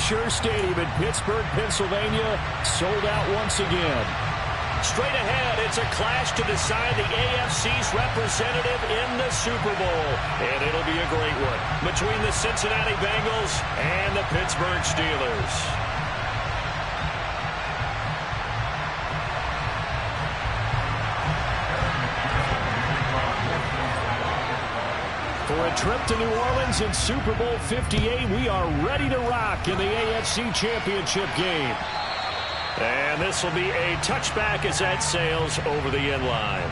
Acrisure Stadium in Pittsburgh, Pennsylvania, sold out once again. Straight ahead, it's a clash to decide the AFC's representative in the Super Bowl. And it'll be a great one between the Cincinnati Bengals and the Pittsburgh Steelers. For a trip to New Orleans in Super Bowl 58, we are ready to rock in the AFC Championship game. And this will be a touchback as that sails over the end line.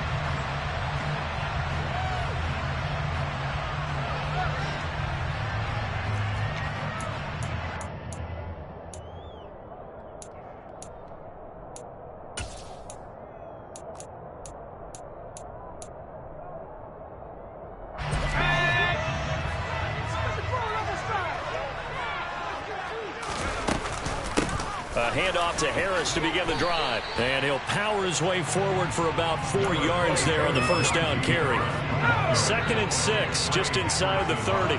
A handoff to Harris to begin the drive. And he'll power his way forward for about 4 yards there on the first down carry. 2nd and 6, just inside the 30.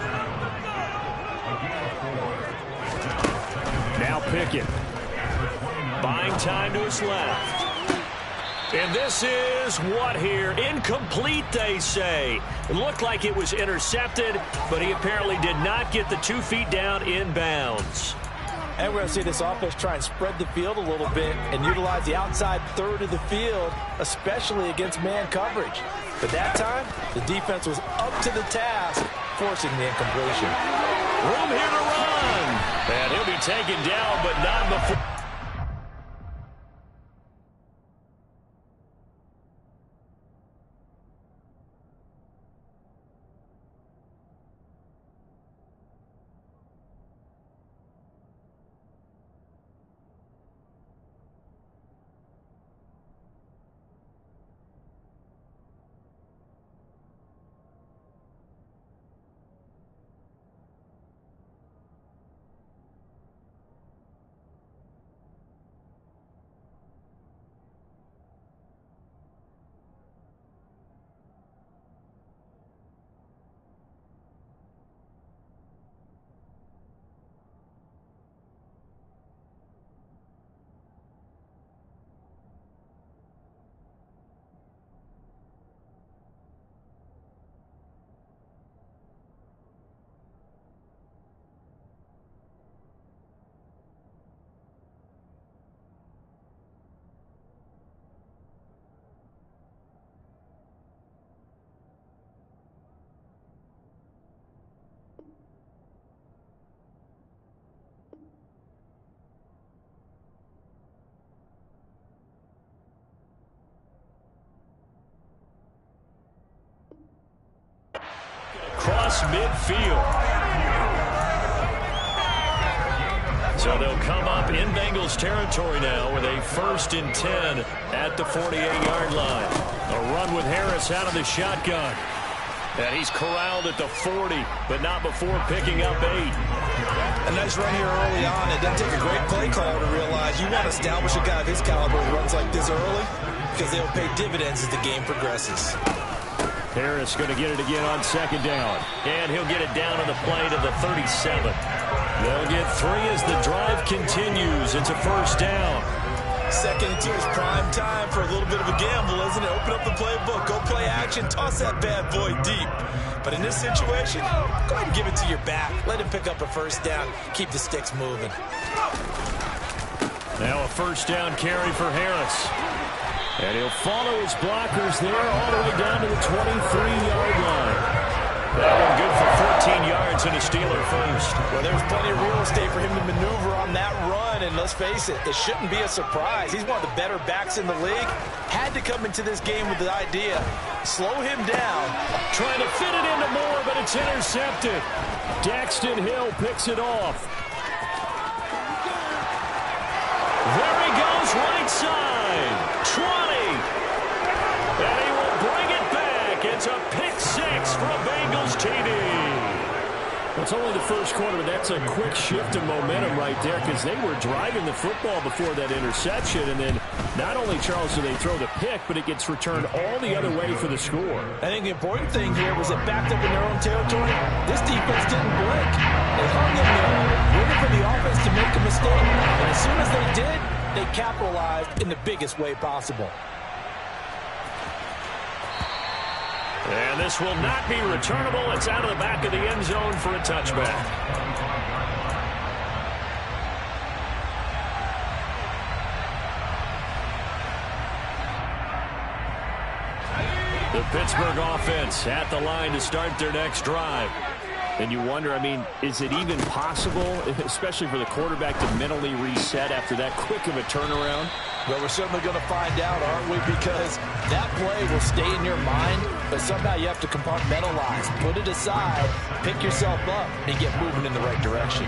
Now Pickett. Buying time to his left. And this is what here? Incomplete, they say. It looked like it was intercepted, but he apparently did not get the 2 feet down in bounds. And we're going to see this offense try and spread the field a little bit and utilize the outside third of the field, especially against man coverage. But that time, the defense was up to the task, forcing the incompletion. Room here to run. And he'll be taken down, but not before. Across midfield. So they'll come up in Bengals territory now with a 1st and 10 at the 48-yard line. A run with Harris out of the shotgun. And he's corralled at the 40, but not before picking up 8. A nice run here early on. It doesn't take a great play caller to realize you want to establish a guy of his caliber who runs like this early because they'll pay dividends as the game progresses. Harris going to get it again on 2nd down. And he'll get it down on the play to the 37. They'll get 3 as the drive continues. It's a 1st down. 2nd and 2 is prime time for a little bit of a gamble, isn't it? Open up the playbook, go play action, toss that bad boy deep. But in this situation, go ahead and give it to your back. Let him pick up a 1st down. Keep the sticks moving. Now a 1st down carry for Harris. And he'll follow his blockers there all the way down to the 23-yard line. That one good for 14 yards and a Steeler first. Well, there's plenty of real estate for him to maneuver on that run. And let's face it, it shouldn't be a surprise. He's one of the better backs in the league. Had to come into this game with the idea, slow him down. Trying to fit it into Moore, but it's intercepted. Daxton Hill picks it off. There he goes, right side. 20. And he will bring it back. It's a pick-6 for a Bengals TD. Well, it's only the first quarter, but that's a quick shift of momentum right there because they were driving the football before that interception. And then not only, Charles, do they throw the pick, but it gets returned all the other way for the score. I think the important thing here was it backed up in their own territory. This defense didn't blink. They hung in there, waiting for the offense to make a did, they capitalized in the biggest way possible. And this will not be returnable. It's out of the back of the end zone for a touchback. The Pittsburgh offense at the line to start their next drive. And you wonder, I mean, is it even possible, especially for the quarterback, to mentally reset after that quick of a turnaround? Well, we're certainly going to find out, aren't we? Because that play will stay in your mind, but somehow you have to compartmentalize, put it aside, pick yourself up, and get moving in the right direction.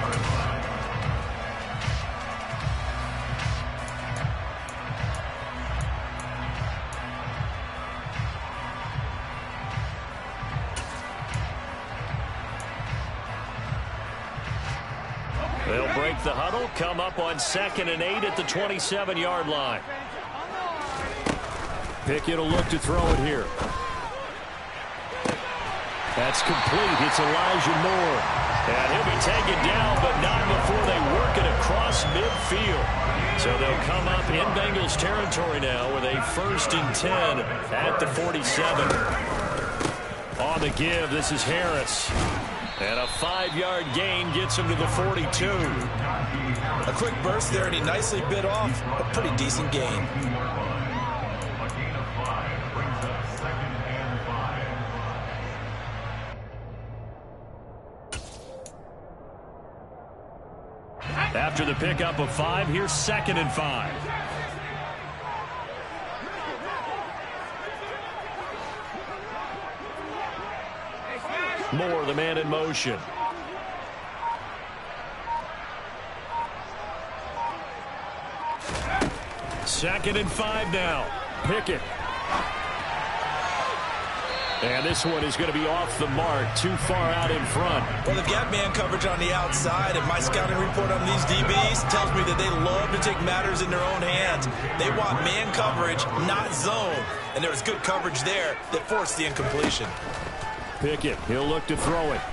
They'll break the huddle, come up on 2nd and 8 at the 27-yard line. Pickett will look to throw it here. That's complete. It's Elijah Moore. And he'll be taken down, but not before they work it across midfield. So they'll come up in Bengals territory now with a 1st and 10 at the 47. On the give, this is Harris. And a 5-yard gain gets him to the 42. A quick burst there, and he nicely bit off a pretty decent gain. After the pickup of 5, here's 2nd and 5. Moore, the man in motion. Second and 5 now. Pickett. And this one is going to be off the mark, too far out in front. Well, they've got man coverage on the outside, and my scouting report on these DBs tells me that they love to take matters in their own hands. They want man coverage, not zone, and there was good coverage there that forced the incompletion. Pickett, he'll look to throw it.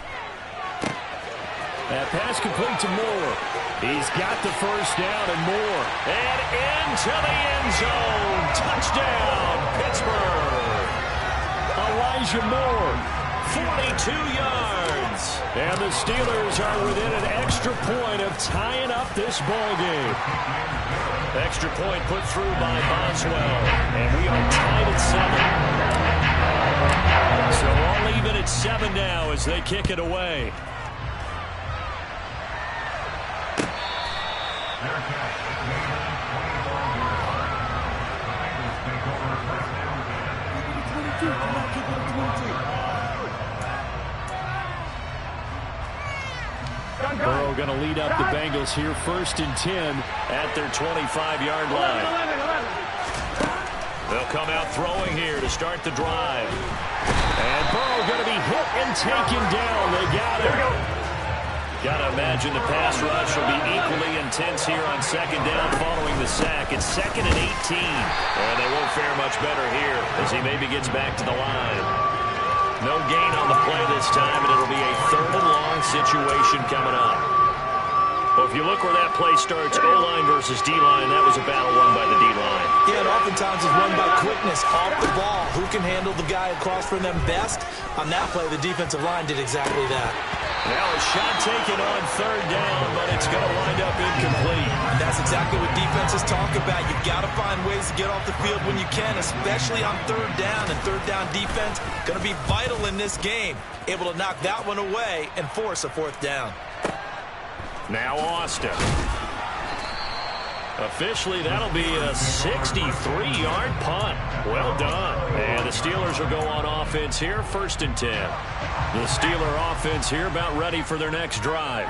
That pass complete to Moore. He's got the first down and more. And into the end zone. Touchdown, Pittsburgh. Elijah Moore. 42 yards. And the Steelers are within an extra point of tying up this ball game. Extra point put through by Boswell. And we are tied at 7. So all even at 7 now as they kick it away. Burrow going to lead up the Bengals here, 1st and 10 at their 25-yard line. They'll come out throwing here to start the drive. And Burrow going to be hit and taken down. They got him. Got to imagine the pass rush will be equally intense here on 2nd down following the sack. It's 2nd and 18. And they won't fare much better here as he maybe gets back to the line. No gain on the play this time, and it'll be a 3rd and long situation coming up. Well, if you look where that play starts, O-line versus D-line, that was a battle won by the D-line. Yeah, and oftentimes it's won by quickness off the ball. Who can handle the guy across from them best? On that play, the defensive line did exactly that. Now a shot taken on 3rd down, but it's going to wind up incomplete. And that's exactly what defenses talk about. You've got to find ways to get off the field when you can, especially on 3rd down. And 3rd down defense going to be vital in this game. Able to knock that one away and force a 4th down. Now Austin. Officially, that'll be a 63-yard punt. Well done. And the Steelers will go on offense here, 1st and 10. The Steeler offense here about ready for their next drive.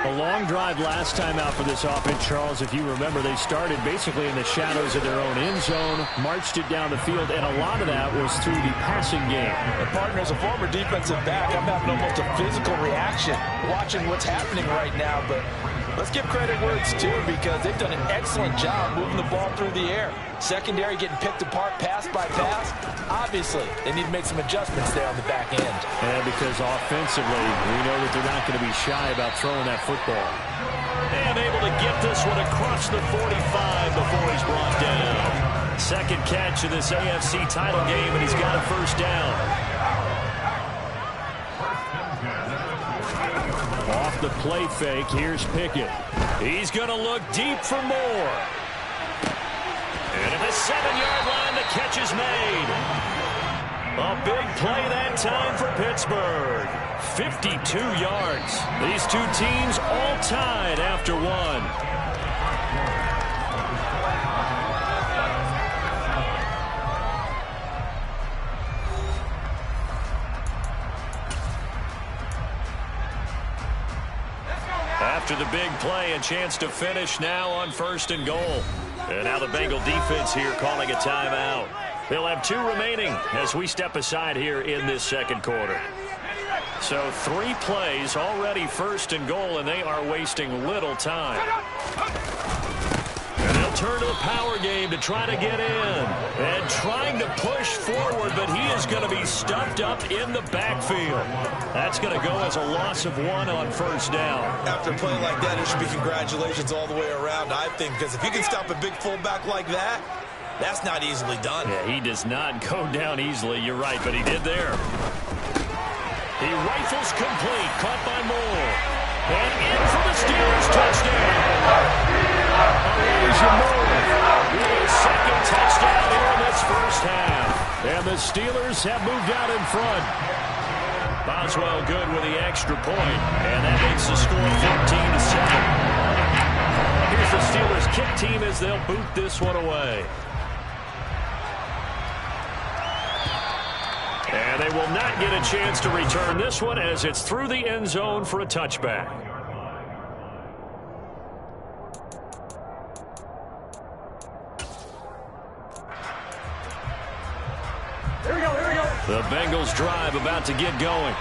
A long drive last time out for this offense, Charles. If you remember, they started basically in the shadows of their own end zone, marched it down the field, and a lot of that was through the passing game. And partner, as a former defensive back, I'm having almost a physical reaction watching what's happening right now. But let's give credit where it's due, because they've done an excellent job moving the ball through the air. Secondary getting picked apart pass by pass. Obviously, they need to make some adjustments there on the back end. And because offensively, we know that they're not going to be shy about throwing that football. And able to get this one across the 45 before he's brought down. Second catch of this AFC title game, and he's got a first down. Off the play fake, here's Pickett. He's going to look deep for more. And at the 7-yard line, the catch is made. A big play that time for Pittsburgh. 52 yards. These two teams all tied after one. After the big play, a chance to finish now on 1st and goal. And now the Bengal defense here calling a timeout. They'll have 2 remaining as we step aside here in this second quarter. So 3 plays, already 1st and goal, and they are wasting little time. And they'll turn to the power game to try to get in. And trying to push forward, but he is going to be stuffed up in the backfield. That's going to go as a loss of 1 on 1st down. After a play like that, it should be congratulations all the way around, I think, because if you can stop a big fullback like that, that's not easily done. Yeah, he does not go down easily, you're right, but he did there. He rifles complete, caught by Moore. And in for the Steelers touchdown. Elijah Moore. His second touchdown here in this first half. And the Steelers have moved out in front. Boswell good with the extra point, and that makes the score 14-7. Here's the Steelers kick team as they'll boot this one away. And they will not get a chance to return this one as it's through the end zone for a touchback. The Bengals drive about to get going.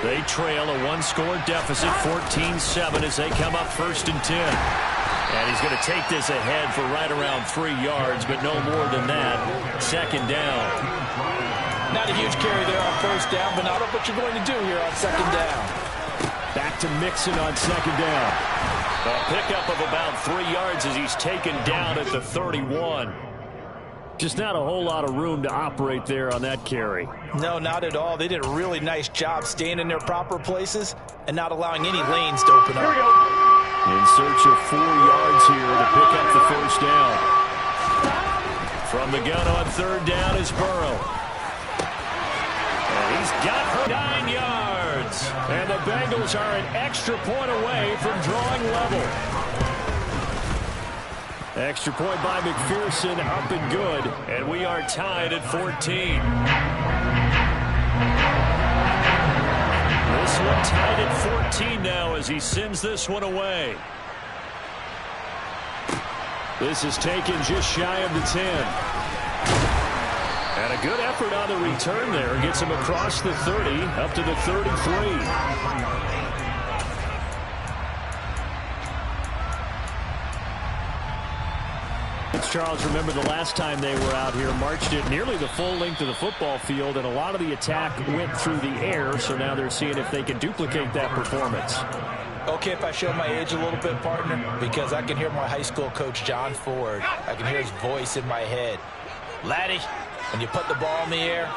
They trail a 1-score deficit, 14-7, as they come up 1st and 10. And he's going to take this ahead for right around 3 yards, but no more than that. 2nd down. Not a huge carry there on 1st down, but not what you're going to do here on 2nd down. Back to Mixon on 2nd down. A pickup of about 3 yards as he's taken down at the 31. Just not a whole lot of room to operate there on that carry. No, not at all. They did a really nice job staying in their proper places and not allowing any lanes to open up. In search of 4 yards here to pick up the 1st down. From the gun on 3rd down is Burrow. And he's got her 9 yards. And the Bengals are an extra point away from drawing level. Extra point by McPherson, up and good. And we are tied at 14. This one tied at 14 now as he sends this one away. This is taken just shy of the 10. And a good effort on the return there. Gets him across the 30, up to the 33. Charles, remember the last time they were out here, marched it nearly the full length of the football field, and a lot of the attack went through the air, so now they're seeing if they can duplicate that performance. Okay, if I show my age a little bit, partner, because I can hear my high school coach, John Ford. I can hear his voice in my head. Laddie, when you put the ball in the air,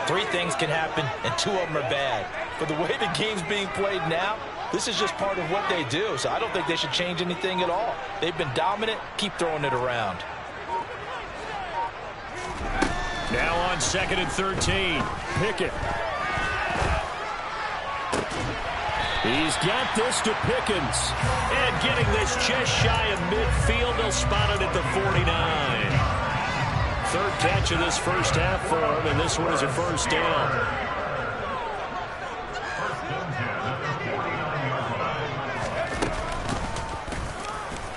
3 things can happen, and 2 of them are bad. But the way the game's being played now, this is just part of what they do, so I don't think they should change anything at all. They've been dominant. Keep throwing it around. Now on 2nd and 13. Pickett. He's got this to Pickens. And getting this just shy of midfield. They'll spot it at the 49. 3rd catch of this first half for him, and this one is a 1st down.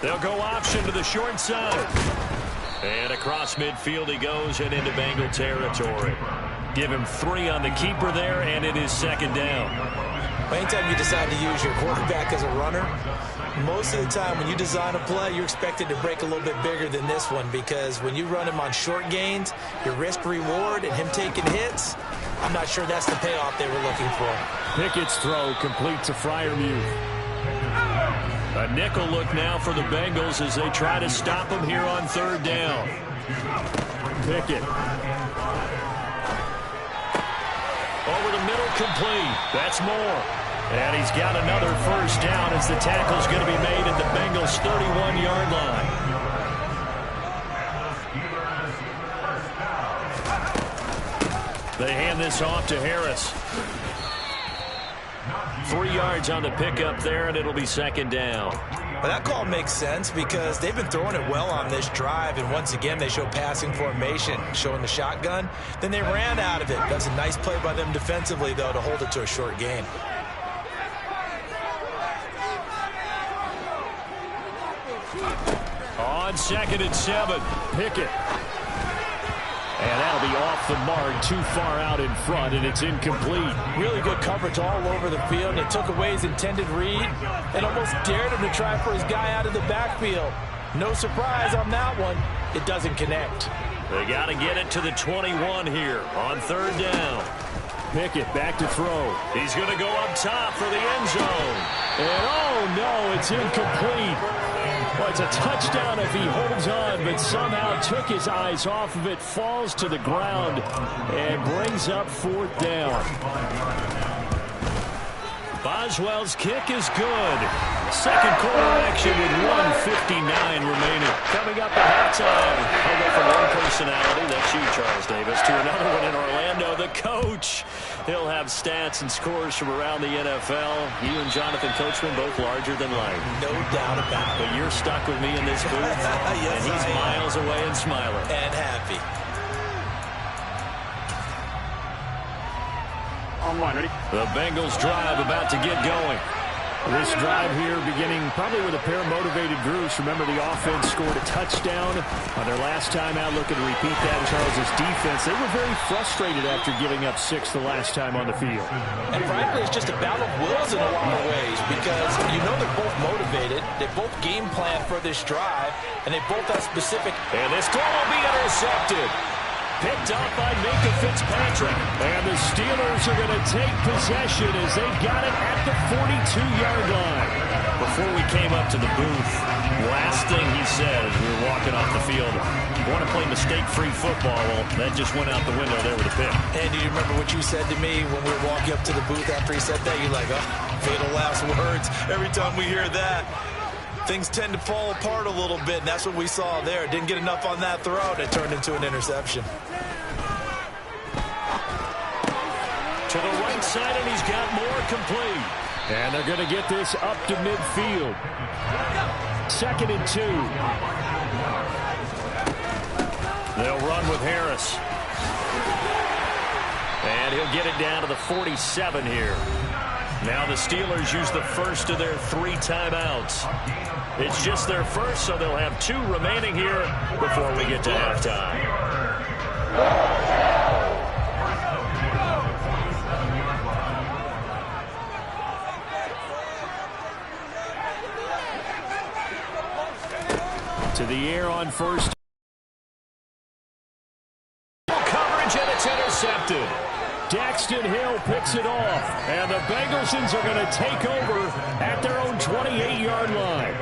They'll go option to the short side. And across midfield he goes and into Bengal territory. Give him 3 on the keeper there, and it is 2nd down. Anytime you decide to use your quarterback as a runner, most of the time when you design a play, you're expected to break a little bit bigger than this one, because when you run him on short gains, your risk-reward and him taking hits, I'm not sure that's the payoff they were looking for. Pickett's throw complete to Freiermuth. A nickel look now for the Bengals as they try to stop him here on third down. Pickett. Over the middle, complete. That's more. And he's got another first down as the tackle's going to be made at the Bengals' 31-yard line. They hand this off to Harris. 3 yards on the pickup there, and it'll be second down. Well, that call makes sense because they've been throwing it well on this drive, and once again they show passing formation, showing the shotgun. Then they ran out of it. That's a nice play by them defensively, though, to hold it to a short gain. On 2nd and 7, Pickett. And that'll be off the mark, too far out in front, and it's incomplete. Really good coverage all over the field. It took away his intended read and almost dared him to try for his guy out of the backfield. No surprise on that one. It doesn't connect. They got to get it to the 21 here on third down. Pickett back to throw. He's going to go up top for the end zone. And oh no, it's incomplete. Well, it's a touchdown if he holds on, but somehow took his eyes off of it, falls to the ground, and brings up fourth down. Boswell's kick is good. Second quarter action with 1:59 remaining. Coming up at halftime. I'll go from one personality, that's you, Charles Davis, to another one in Orlando, the coach. He'll have stats and scores from around the NFL. You and Jonathan Coachman both larger than life. No doubt about it. But you're stuck with me in this booth, yes, and he's miles away and smiling. And happy. The Bengals drive about to get going. This drive here beginning probably with a pair of motivated groups. Remember, the offense scored a touchdown on their last time out. Looking to repeat that in Charles's defense. They were very frustrated after giving up 6 the last time on the field. And frankly, it's just a battle of wills in a lot of ways because you know they're both motivated. They both game plan for this drive, and they both have specific. And this throw will be intercepted. Picked up by Minka Fitzpatrick. And the Steelers are going to take possession as they got it at the 42-yard line. Before we came up to the booth, last thing he said as we were walking off the field, "You want to play mistake-free football?" Well, that just went out the window there with a pick. And do you remember what you said to me when we were walking up to the booth after he said that? You're like, oh, fatal last words. Every time we hear that, things tend to fall apart a little bit, and that's what we saw there. Didn't get enough on that throw, and it turned into an interception. To the right side, and he's got more complete. And they're going to get this up to midfield. 2nd and 2. They'll run with Harris. And he'll get it down to the 47 here. Now the Steelers use the first of their 3 timeouts. It's just their first, so they'll have 2 remaining here before we get to halftime. To the air on first. Coverage, and it's intercepted. Daxton Hill picks it off, and the Bengalsons are going to take over at their own 28-yard line.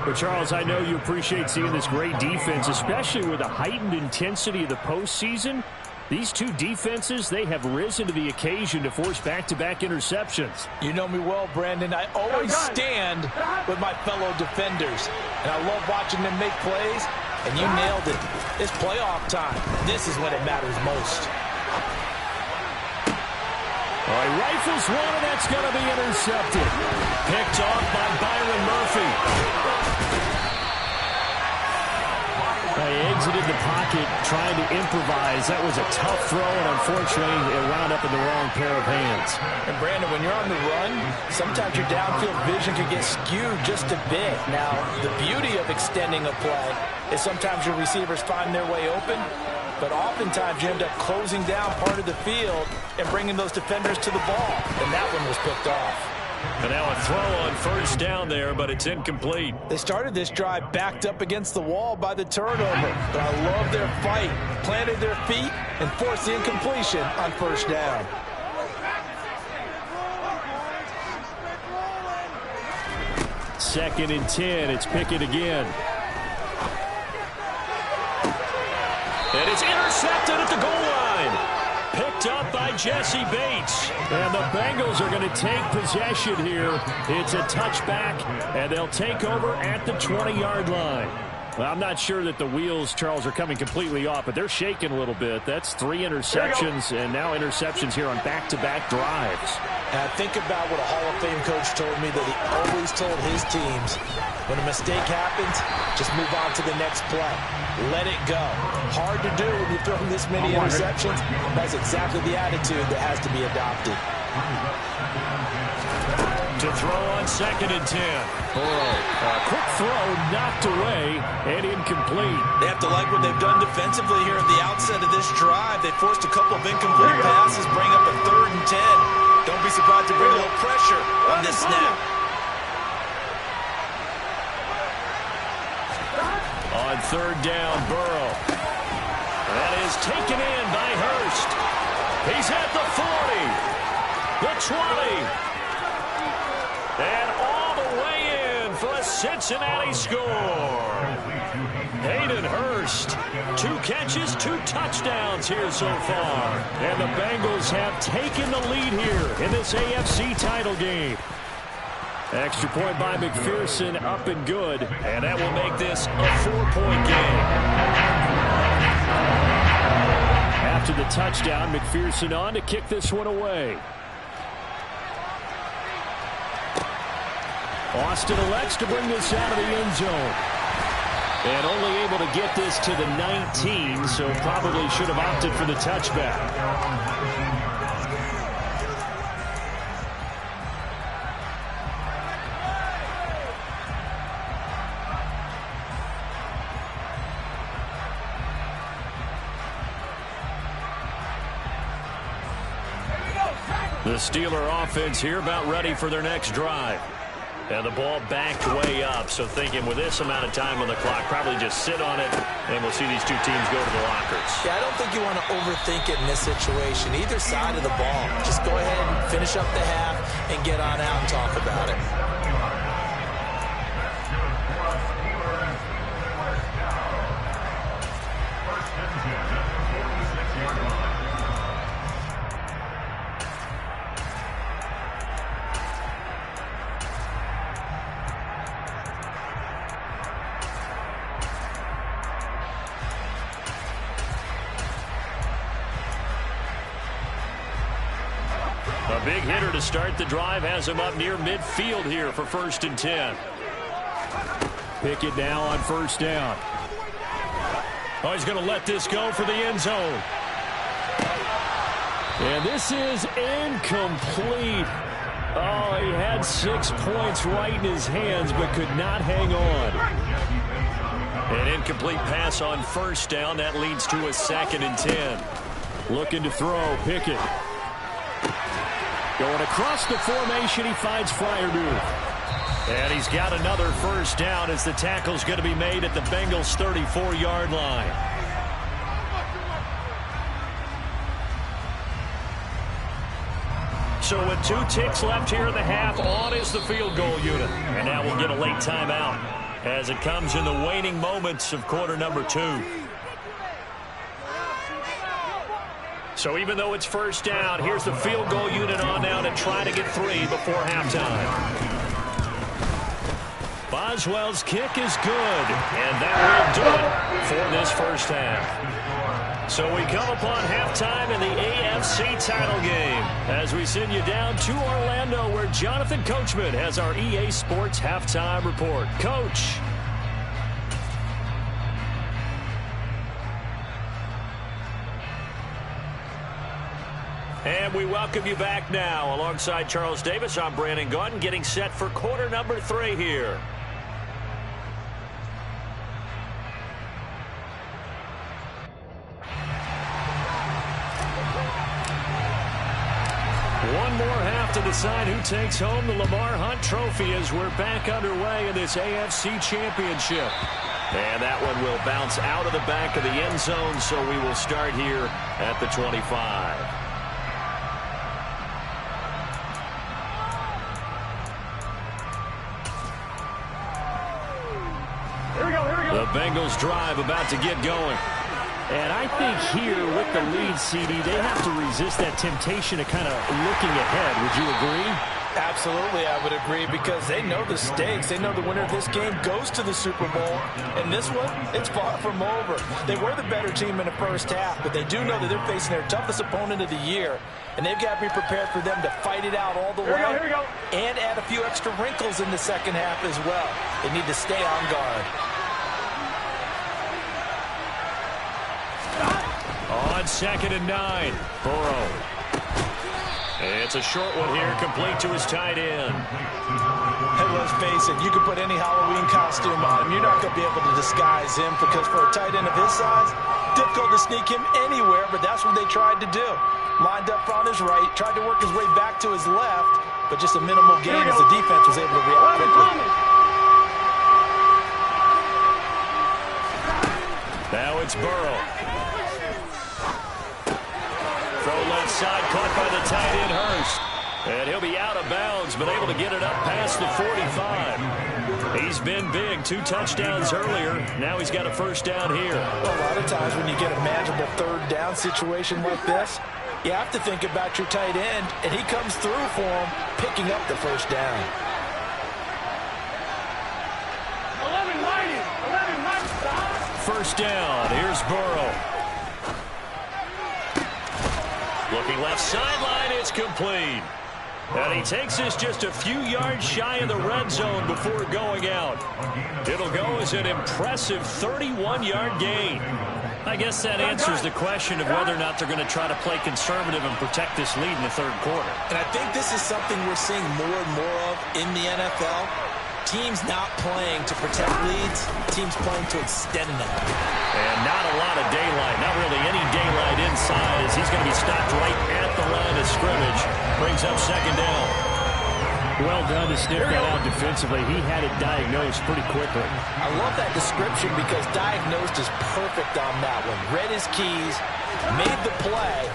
But, Charles, I know you appreciate seeing this great defense, especially with the heightened intensity of the postseason. These 2 defenses, they have risen to the occasion to force back-to-back interceptions. You know me well, Brandon. I always stand with my fellow defenders, and I love watching them make plays, and you nailed it. It's playoff time. This is when it matters most. All right, rifles one, and that's going to be intercepted. Picked off by Byron Murphy. He exited the pocket trying to improvise. That was a tough throw, and unfortunately, it wound up in the wrong pair of hands. And, Brandon, when you're on the run, sometimes your downfield vision can get skewed just a bit. Now, the beauty of extending a play is sometimes your receivers find their way open, but oftentimes you end up closing down part of the field and bringing those defenders to the ball, and that one was picked off. And now a throw on first down there, but it's incomplete. They started this drive backed up against the wall by the turnover, but I love their fight, planted their feet, and forced the incompletion on first down. 2nd and 10. It's Pickett again. And it's intercepted at the goal line. Picked up by Jesse Bates. And the Bengals are going to take possession here. It's a touchback, and they'll take over at the 20-yard line. Well, I'm not sure that the wheels, Charles, are coming completely off, but they're shaking a little bit. That's 3 interceptions, and now interceptions here on back-to-back drives. Now, think about what a Hall of Fame coach told me that he always told his teams, when a mistake happens, just move on to the next play. Let it go. Hard to do when you're throwing this many interceptions. That's exactly the attitude that has to be adopted. To throw on 2nd and 10. A quick throw knocked away and incomplete. They have to like what they've done defensively here at the outset of this drive. They forced a couple of incomplete passes, bring up a 3rd and 10. Don't be surprised to bring a little pressure on this snap. On 3rd down, Burrow. That is taken in by Hurst. He's at the 40, the 20, and all the way in for a Cincinnati score. Hayden Hurst, 2 catches, 2 touchdowns here so far. And the Bengals have taken the lead here in this AFC title game. Extra point by McPherson, up and good. And that will make this a 4-point game. After the touchdown, McPherson on to kick this one away. Austin elects to bring this out of the end zone. And only able to get this to the 19, so probably should have opted for the touchback. The Steeler offense here about ready for their next drive. And the ball backed way up, so thinking with this amount of time on the clock, probably just sit on it, and we'll see these two teams go to the lockers. Yeah, I don't think you want to overthink it in this situation. Either side of the ball. Just go ahead and finish up the half and get on out and talk about it. A big hitter to start the drive has him up near midfield here for 1st and 10. Pickett now on 1st down. Oh, he's going to let this go for the end zone. And this is incomplete. Oh, he had 6 points right in his hands, but could not hang on. An incomplete pass on 1st down. That leads to a 2nd and 10. Looking to throw, Pickett. Going across the formation, he finds Freiermuth. And he's got another 1st down as the tackle's going to be made at the Bengals' 34-yard line. So with 2 ticks left here in the half, on is the field goal unit. And now we'll get a late timeout as it comes in the waning moments of quarter number 2. So even though it's 1st down, here's the field goal unit on now to try to get 3 before halftime. Boswell's kick is good, and that will do it for this 1st half. So we come upon halftime in the AFC title game as we send you down to Orlando where Jonathan Coachman has our EA Sports halftime report. Coach. And we welcome you back now. Alongside Charles Davis, I'm Brandon Gaudin, getting set for quarter number 3 here. One more half to decide who takes home the Lamar Hunt Trophy as we're back underway in this AFC Championship. And that one will bounce out of the back of the end zone, so we will start here at the 25. The Bengals drive about to get going. And I think here with the lead, CD, they have to resist that temptation of kind of looking ahead. Would you agree? Absolutely, I would agree, because they know the stakes. They know the winner of this game goes to the Super Bowl. And this one, it's far from over. They were the better team in the first half, but they do know that they're facing their toughest opponent of the year. And they've got to be prepared for them to fight it out all the way. Here we go. And add a few extra wrinkles in the second half as well. They need to stay on guard. On 2nd and 9, Burrow. It's a short one here, complete to his tight end. Hey, let's face it, you can put any Halloween costume on him. You're not going to be able to disguise him, because for a tight end of his size, difficult to sneak him anywhere, but that's what they tried to do. Lined up on his right, tried to work his way back to his left, but just a minimal gain as the defense was able to react quickly. Now it's Burrow. Throw left side, caught by the tight end, Hurst. And he'll be out of bounds, but able to get it up past the 45. He's been big, 2 touchdowns earlier. Now he's got a first down here. Well, a lot of times when you get a manageable third down situation like this, you have to think about your tight end, and he comes through for him, picking up the first down. 11 mighty. First down, here's Burrow. Looking left sideline, it's complete. And he takes this just a few yards shy of the red zone before going out. It'll go as an impressive 31-yard gain. I guess that answers the question of whether or not they're going to try to play conservative and protect this lead in the third quarter. And I think this is something we're seeing more and more of in the NFL. Teams not playing to protect leads, teams playing to extend them. And not a lot of daylight, not really any daylight inside, as he's going to be stopped right at the line of scrimmage. Brings up second down. Well done to sniff that out defensively. He had it diagnosed pretty quickly. I love that description, because diagnosed is perfect on that one. Read his keys, made the play,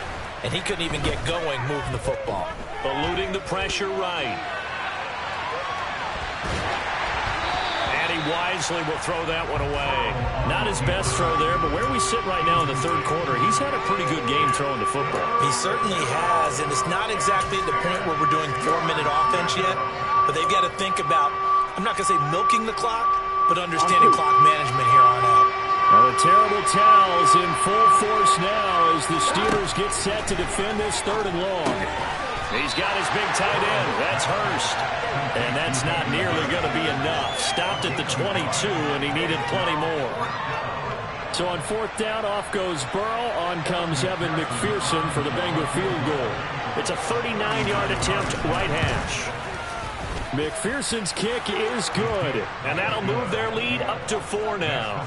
and he couldn't even get going moving the football. Eluding the pressure right. And he wisely will throw that one away. Not his best throw there, but where we sit right now in the third quarter, he's had a pretty good game throwing the football. He certainly has, and it's not exactly the point where we're doing 4-minute offense yet, but they've got to think about, I'm not going to say milking the clock, but understanding clock management here on out. Now the terrible towels in full force now as the Steelers get set to defend this 3rd and long. He's got his big tight end. That's Hurst. And that's not nearly going to be enough. Stopped at the 22, and he needed plenty more. So on 4th down, off goes Burrow. On comes Evan McPherson for the Bengal field goal. It's a 39-yard attempt, right hash. McPherson's kick is good. And that'll move their lead up to 4 now.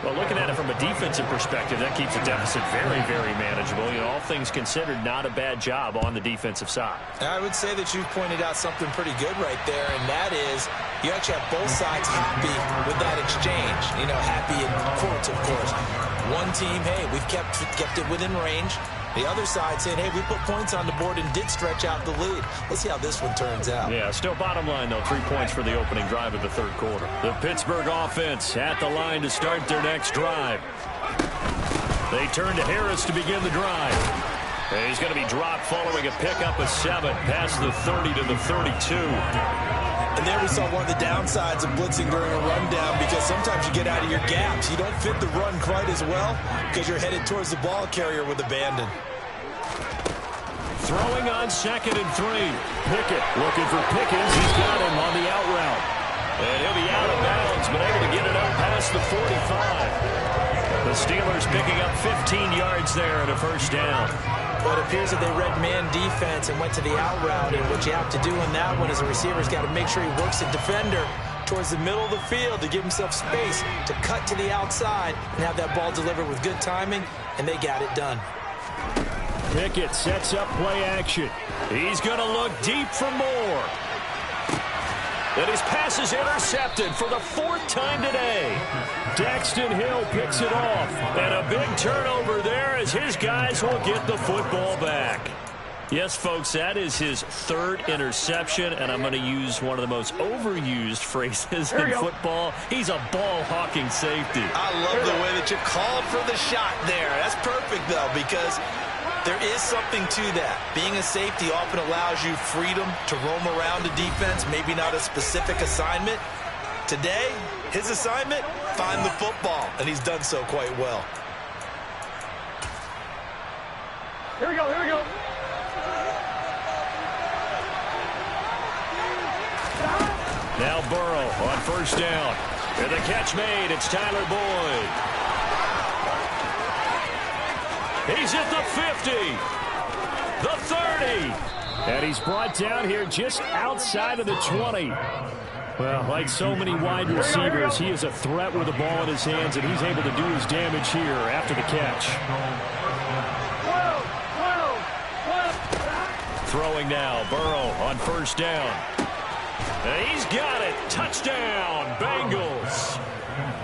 Well, looking at it from a defensive perspective, that keeps the deficit very, very manageable. You know, all things considered, not a bad job on the defensive side. I would say that you've pointed out something pretty good right there, and that is you actually have both sides happy with that exchange. You know, happy in quotes, of course. One team, hey, we've kept it within range. The other side saying, hey, we put points on the board and did stretch out the lead. Let's see how this one turns out. Yeah, still bottom line, though, 3 points for the opening drive of the third quarter. The Pittsburgh offense at the line to start their next drive. They turn to Harris to begin the drive. And he's going to be dropped following a pickup of 7 past the 30 to the 32. And there we saw one of the downsides of blitzing during a rundown, because sometimes you get out of your gaps. You don't fit the run quite as well because you're headed towards the ball carrier with abandon. Throwing on 2nd and 3. Pickett looking for Pickens. He's got him on the out route. And he'll be out of bounds, but able to get it up past the 45. The Steelers picking up 15 yards there at a first down. Well, it appears that they read man defense and went to the out route, and what you have to do in that one is the receiver's got to make sure he works the defender towards the middle of the field to give himself space to cut to the outside and have that ball delivered with good timing, and they got it done. Pickett sets up play action. He's going to look deep for more. And his pass is intercepted for the 4th time today. Daxton Hill picks it off. And a big turnover there as his guys will get the football back. Yes, folks, that is his third interception, and I'm going to use one of the most overused phrases in football. He's a ball-hawking safety. I love the way that you called for the shot there. That's perfect, though, because there is something to that. Being a safety often allows you freedom to roam around the defense, maybe not a specific assignment. Today, his assignment, find the football, and he's done so quite well. Here we go, here we go. Now Burrow on first down. And the catch made. It's Tyler Boyd. He's at the 50. The 30. And he's brought down here just outside of the 20. Well, like so many wide receivers, he is a threat with the ball in his hands, and he's able to do his damage here after the catch. Throwing now. Burrow on first down. And he's got it. Touchdown, Bengals.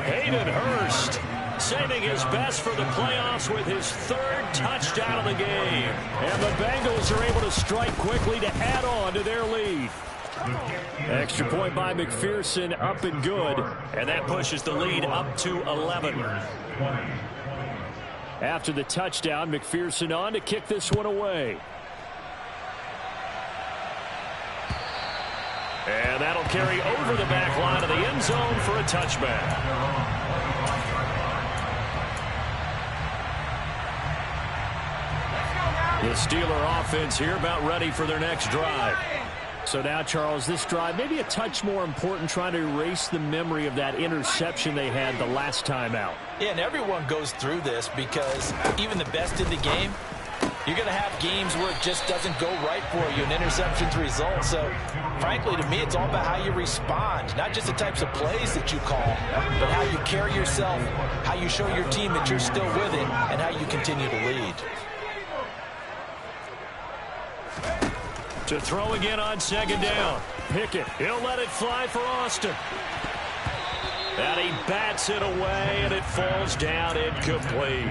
Hayden Hurst saving his best for the playoffs with his third touchdown of the game. And the Bengals are able to strike quickly to add on to their lead. Extra point by McPherson, up and good. And that pushes the lead up to 11. After the touchdown, McPherson on to kick this one away. And that'll carry over the back line of the end zone for a touchback. The Steeler offense here about ready for their next drive. So now, Charles, this drive maybe a touch more important, trying to erase the memory of that interception they had the last time out. Yeah, and everyone goes through this because even the best in the game, you're going to have games where it just doesn't go right for you, and interceptions result. So, frankly, to me, it's all about how you respond, not just the types of plays that you call, but how you carry yourself, how you show your team that you're still with it, and how you continue to lead. To throw again on second down. Pickett, he'll let it fly for Austin. And he bats it away, and it falls down incomplete.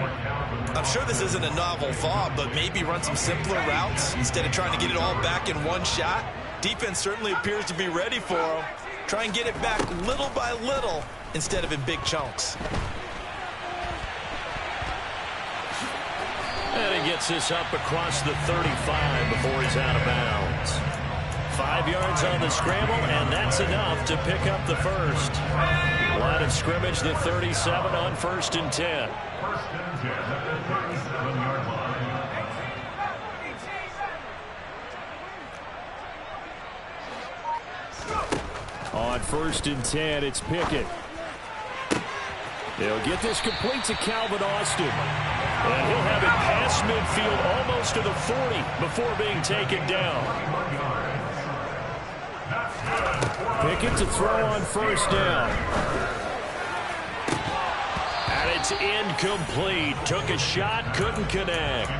I'm sure this isn't a novel thought, but maybe run some simpler routes instead of trying to get it all back in one shot. Defense certainly appears to be ready for him. Try and get it back little by little instead of in big chunks. And he gets this up across the 35 before he's out of bounds. 5 yards on the scramble, and that's enough to pick up the first. Line of scrimmage, the 37 on 1st and 10. On 1st and 10, it's Pickett. They'll get this complete to Calvin Austin. And he'll have it past midfield almost to the 40 before being taken down. Pickett to throw on first down. And it's incomplete. Took a shot, couldn't connect.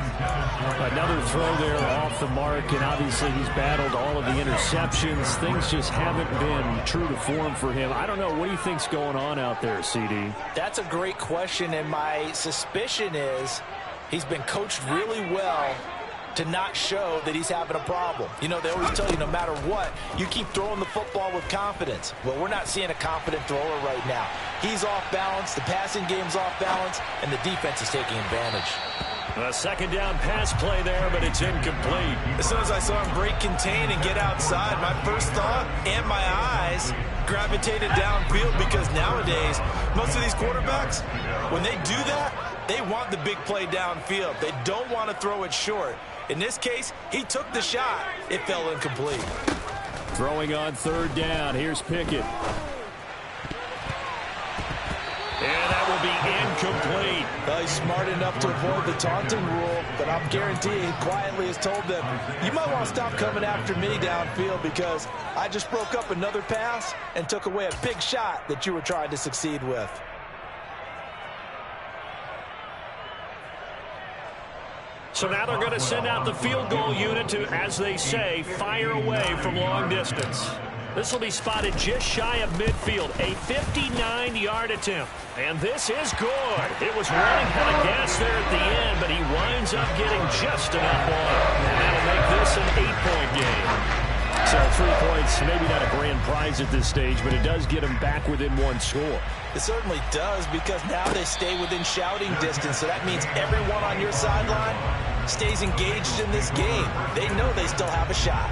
Another throw there off the mark, and obviously he's battled all of the interceptions. Things just haven't been true to form for him. I don't know. What do you think's going on out there, CD? That's a great question, and my suspicion is he's been coached really well to not show that he's having a problem. You know, they always tell you no matter what, you keep throwing the football with confidence. Well, we're not seeing a confident thrower right now. He's off balance, the passing game's off balance, and the defense is taking advantage. A second down pass play there, but it's incomplete. As soon as I saw him break contain and get outside, my first thought and my eyes gravitated downfield, because nowadays, most of these quarterbacks, when they do that, they want the big play downfield. They don't want to throw it short. In this case, he took the shot. It fell incomplete. Throwing on 3rd down. Here's Pickett. And that will be incomplete. Well, he's smart enough to avoid the taunting rule, but I'm guaranteeing he quietly has told them, you might want to stop coming after me downfield because I just broke up another pass and took away a big shot that you were trying to succeed with. So now they're going to send out the field goal unit to, as they say, fire away from long distance. This will be spotted just shy of midfield. A 59-yard attempt. And this is good. It was running out of gas there at the end, but he winds up getting just enough on. And that'll make this an 8-point game. So 3 points, maybe not a grand prize at this stage, but it does get him back within one score. It certainly does, because now they stay within shouting distance. So that means everyone on your sideline stays engaged in this game. They know they still have a shot.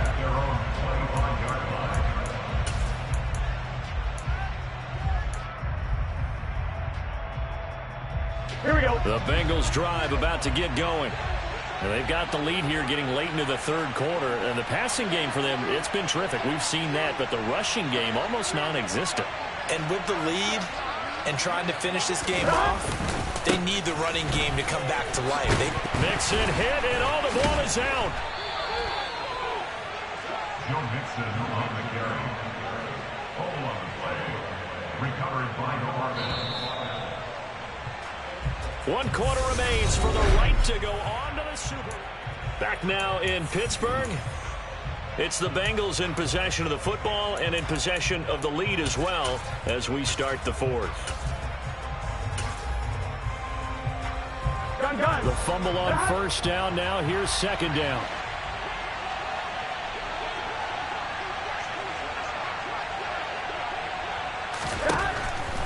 Here we go. The Bengals drive about to get going. And they've got the lead here getting late into the third quarter. And the passing game for them, it's been terrific. We've seen that, but the rushing game almost non-existent. And with the lead and trying to finish this game off, they need the running game to come back to life. Mixon hit, and all the ball is out. Joe Mixon on the carry. Hold on the play. Recovered by Norman. 1 quarter remains for the right to go on to the Super Bowl. Back now in Pittsburgh. It's the Bengals in possession of the football and in possession of the lead as well as we start the fourth. Gun. The fumble on first down now. Here's second down.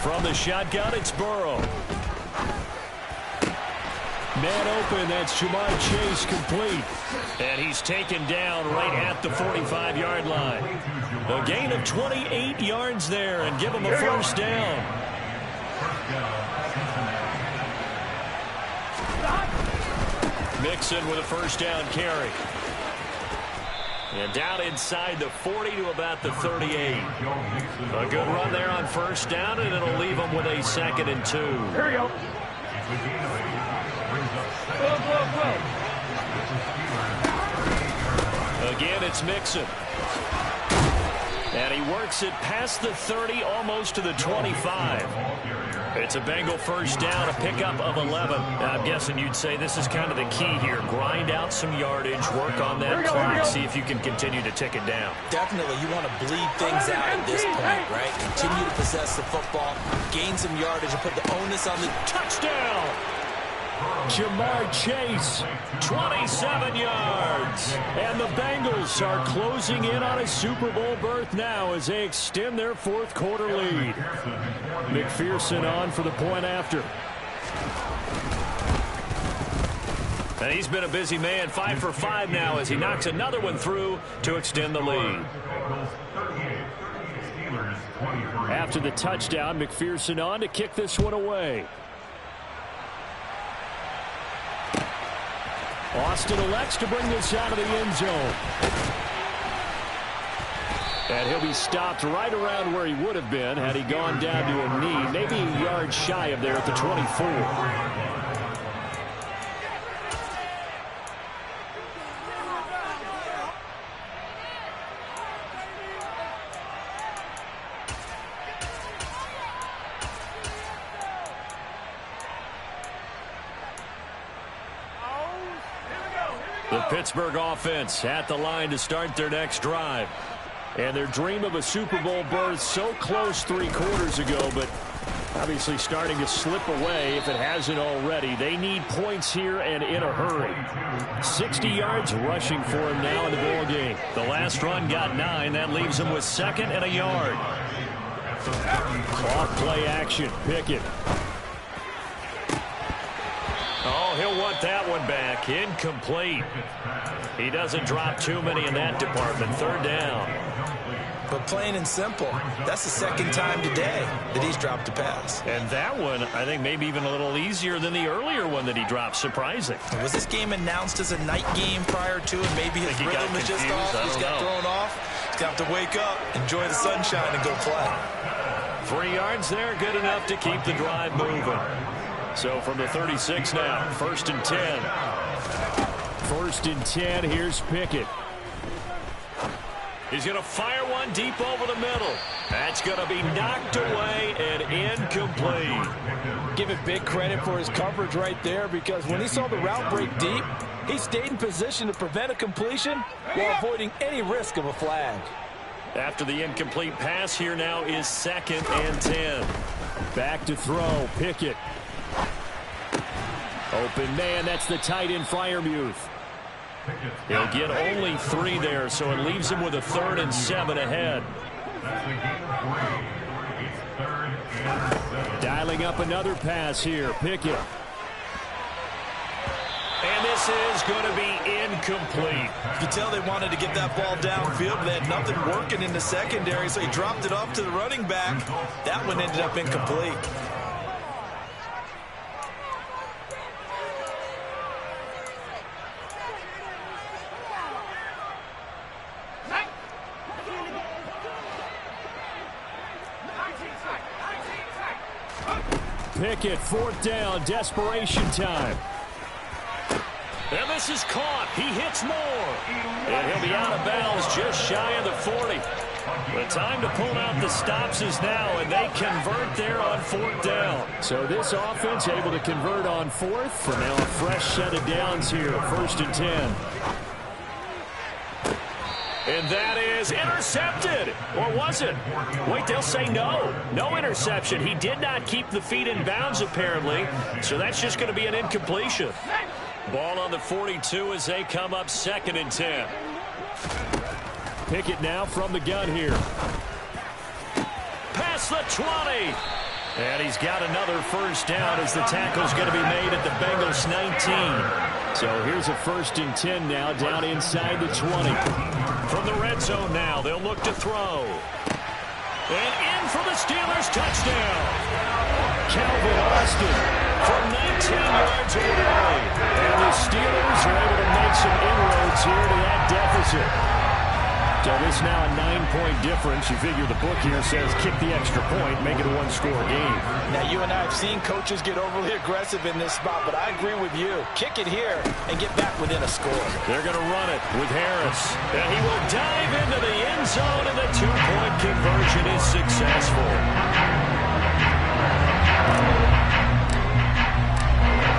From the shotgun, it's Burrow. Man open, that's Jamar Chase complete. And he's taken down right at the 45-yard line. A gain of 28 yards there and give him a first down. Mixon with a first down carry. And down inside the 40 to about the 38. A good run there on first down, and it'll leave him with a 2nd and 2. Here we go. Again, it's Mixon. And he works it past the 30, almost to the 25. It's a Bengal first down, a pickup of 11. I'm guessing you'd say this is kind of the key here. Grind out some yardage, work on that clock, see if you can continue to tick it down. Definitely, you want to bleed things out at this point, right? Continue to possess the football, gain some yardage, and put the onus on the touchdown. Jamar Chase, 27 yards. And the Bengals are closing in on a Super Bowl berth now as they extend their fourth quarter lead. McPherson on for the point after. And he's been a busy man, 5 for 5 now as he knocks another one through to extend the lead. After the touchdown, McPherson on to kick this one away. Austin elects to bring this out of the end zone. And he'll be stopped right around where he would have been had he gone down to a knee, maybe a yard shy of there at the 24. The Pittsburgh offense at the line to start their next drive. And their dream of a Super Bowl berth so close 3 quarters ago, but obviously starting to slip away if it hasn't already. They need points here and in a hurry. 60 yards rushing for him now in the ball game. The last run got 9. That leaves him with 2nd and a yard. Off play action. Pickett. Oh, he'll want that one back. Incomplete. He doesn't drop too many in that department. 3rd down. But plain and simple, that's the 2nd time today that he's dropped a pass. And that one, I think, maybe even a little easier than the earlier one that he dropped. Surprising. Was this game announced as a night game prior to it? Maybe his rhythm is just off. He's got thrown off. He's got to wake up, enjoy the sunshine, and go play. 3 yards there, good enough to keep the drive moving. So from the 36 now, 1st and 10. 1st and 10, here's Pickett. He's going to fire one deep over the middle. That's going to be knocked away and incomplete. Give it big credit for his coverage right there, because when he saw the route break deep, he stayed in position to prevent a completion while avoiding any risk of a flag. After the incomplete pass, here now is 2nd and 10. Back to throw. Pickett. Open man. That's the tight end, Freiermuth. He'll get only 3 there, so it leaves him with a 3rd and 7 ahead. Dialing up another pass here. Pickett. And this is going to be incomplete. You can tell they wanted to get that ball downfield, but they had nothing working in the secondary, so he dropped it off to the running back. That one ended up incomplete. Pickett, 4th down, desperation time. And this is caught. He hits more. And he'll be out of bounds just shy of the 40. The time to pull out the stops is now, and they convert there on 4th down. So this offense able to convert on 4th, and now a fresh set of downs here, 1st and 10. And that is intercepted. Or was it? Wait, they'll say no. No interception. He did not keep the feet in bounds, apparently. So that's just going to be an incompletion. Ball on the 42 as they come up 2nd and 10. Pickett now from the gun here. Past the 20. And he's got another 1st down as the tackle's going to be made at the Bengals 19. So here's a 1st and 10 now down inside the 20. From the red zone now, they'll look to throw. And in for the Steelers touchdown. Calvin Austin from 19 yards away. And the Steelers are able to make some inroads here to that deficit. So this now a 9-point difference. You figure the book here says kick the extra point, make it a 1-score game. Now, you and I have seen coaches get overly aggressive in this spot, but I agree with you. Kick it here and get back within a score. They're going to run it with Harris. And he will dive into the end zone, and the 2-point conversion is successful.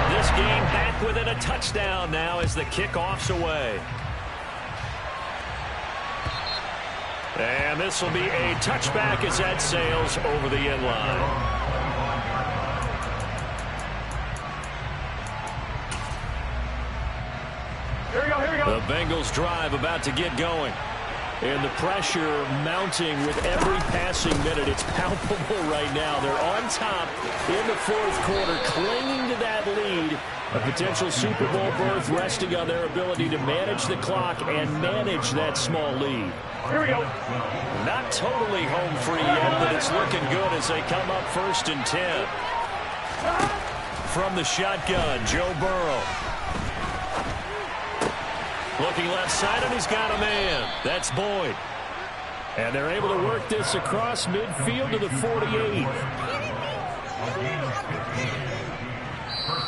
This game back within a touchdown now as the kickoff's away. And this will be a touchback as that sails over the end line. Here we go, here we go. The Bengals drive about to get going. And the pressure mounting with every passing minute. It's palpable right now. They're on top in the 4th quarter, clinging to that lead. A potential Super Bowl berth resting on their ability to manage the clock and manage that small lead. Here we go. Not totally home free yet, but it's looking good as they come up 1st and 10. From the shotgun, Joe Burrow. Looking left side, and he's got a man. That's Boyd. And they're able to work this across midfield to the 48.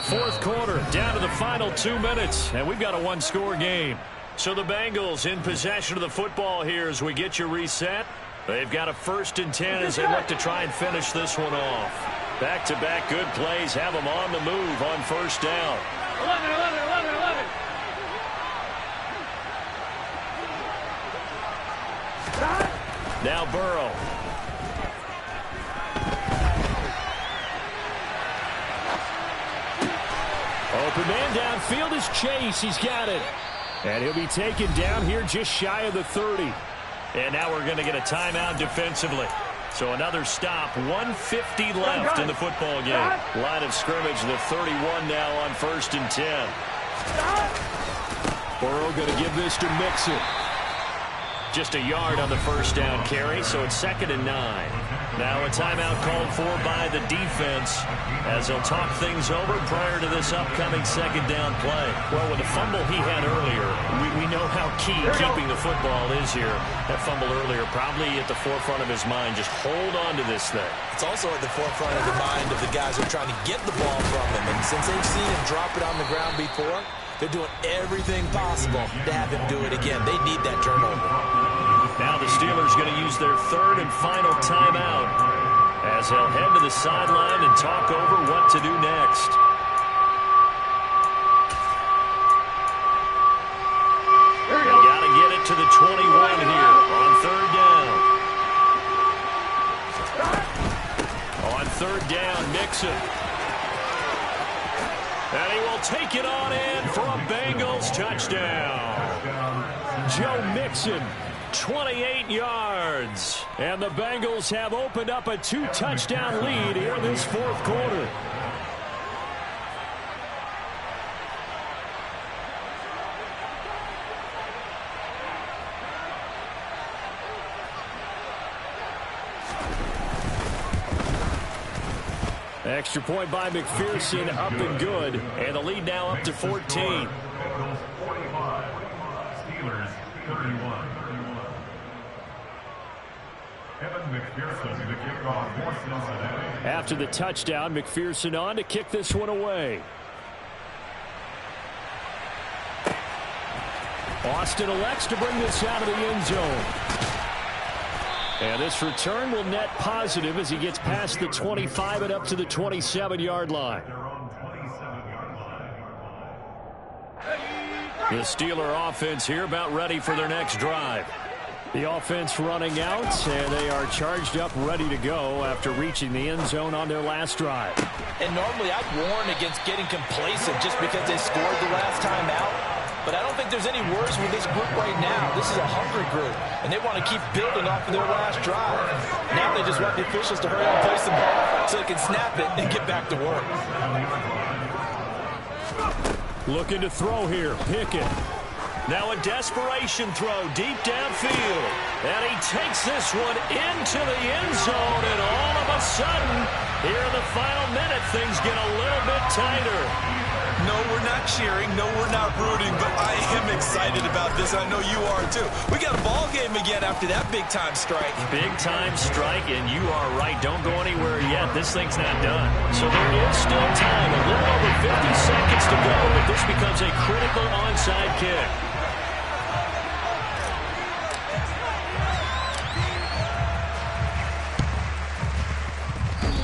4th quarter, down to the final 2 minutes, and we've got a 1-score game. So the Bengals in possession of the football here as we get you reset. They've got a 1st and 10 as they look to try and finish this one off. Back-to-back good plays have them on the move on 1st down. 11. Now Burrow. Open man downfield is Chase. He's got it. And he'll be taken down here just shy of the 30. And now we're going to get a timeout defensively. So another stop, 1:50 left in the football game. Line of scrimmage, the 31 now on 1st and 10. Burrow going to give this to Mixon. Just a yard on the 1st down carry, so it's 2nd and 9. Now a timeout called for by the defense as they'll talk things over prior to this upcoming 2nd down play. Well, with the fumble he had earlier, we know how key keeping the football is here. That fumble earlier probably at the forefront of his mind. Just hold on to this thing. It's also at the forefront of the mind of the guys who are trying to get the ball from him. And since they've seen him drop it on the ground before, they're doing everything possible to have him do it again. They need that turnover. Now the Steelers going to use their 3rd and final timeout as they'll head to the sideline and talk over what to do next. Got to get it back to the 21 here on third down. On third down, Mixon. And he will take it on in for a Bengals touchdown. Joe Mixon, 28 yards. And the Bengals have opened up a 2-touchdown lead here in this fourth quarter. Extra point by McPherson, up and good. And the lead now up to 14. Bengals 45, Steelers 31. Evan McPherson to kick off for Cincinnati. After the touchdown, McPherson on to kick this one away. Austin elects to bring this out of the end zone. And this return will net positive as he gets past the 25 and up to the 27-yard line. The Steeler offense here about ready for their next drive. The offense running out, and they are charged up, ready to go after reaching the end zone on their last drive. And normally I'd warn against getting complacent just because they scored the last time out. But I don't think there's any worries with this group right now. This is a hungry group, and they want to keep building off of their last drive. Now they just want the officials to hurry up and place the ball so they can snap it and get back to work. Looking to throw here. Pickett. Now a desperation throw deep downfield. And he takes this one into the end zone, and all of a sudden, here in the final minute, things get a little bit tighter. No, we're not cheering. No, we're not rooting, but I am excited about this. I know you are, too. We got a ball game again after that big-time strike. Big-time strike, and you are right. Don't go anywhere yet. This thing's not done. So there is still time. A little over 50 seconds to go, but this becomes a critical onside kick.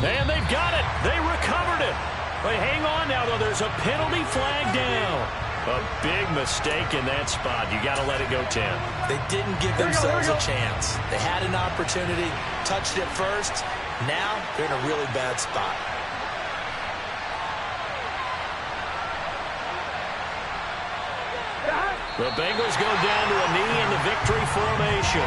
And they've got it. They recovered it. But hang on now, though. There's a penalty flag down. A big mistake in that spot. You got to let it go, Tim. They didn't give themselves a chance. They had an opportunity, touched it first. Now they're in a really bad spot. The Bengals go down to a knee in the victory formation.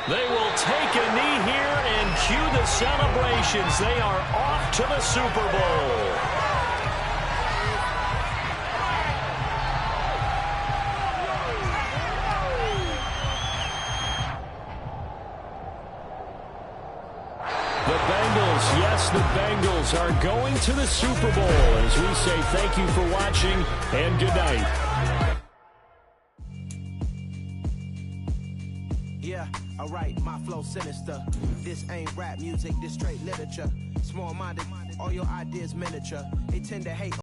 They will take a knee here and cue the celebrations. They are off to the Super Bowl. The Bengals, yes, the Bengals are going to the Super Bowl as we say thank you for watching and good night. Yeah, alright, my flow sinister. This ain't rap music, this straight literature. Small-minded, all your ideas miniature. They tend to hate